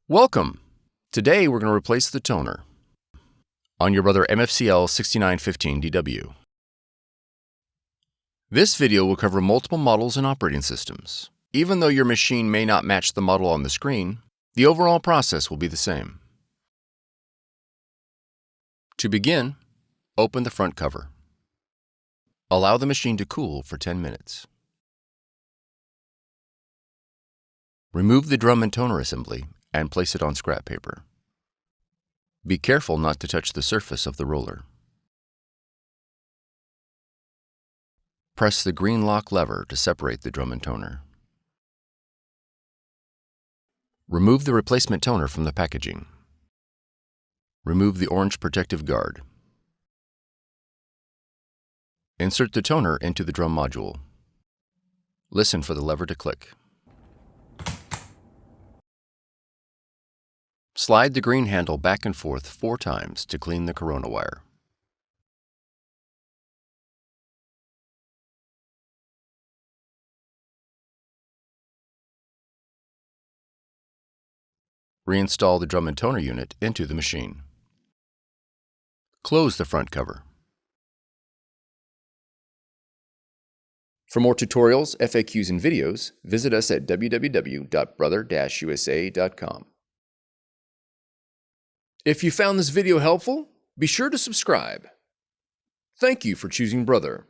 Welcome! Today we're going to replace the toner on your Brother MFC L6915DW. This video will cover multiple models and operating systems. Even though your machine may not match the model on the screen, the overall process will be the same. To begin, open the front cover. Allow the machine to cool for 10 minutes. Remove the drum and toner assembly and place it on scrap paper. Be careful not to touch the surface of the roller. Press the green lock lever to separate the drum and toner. Remove the replacement toner from the packaging. Remove the orange protective guard. Insert the toner into the drum module. Listen for the lever to click. Slide the green handle back and forth 4 times to clean the corona wire. Reinstall the drum and toner unit into the machine. Close the front cover. For more tutorials, FAQs, and videos, visit us at www.brother-usa.com. If you found this video helpful, be sure to subscribe. Thank you for choosing Brother.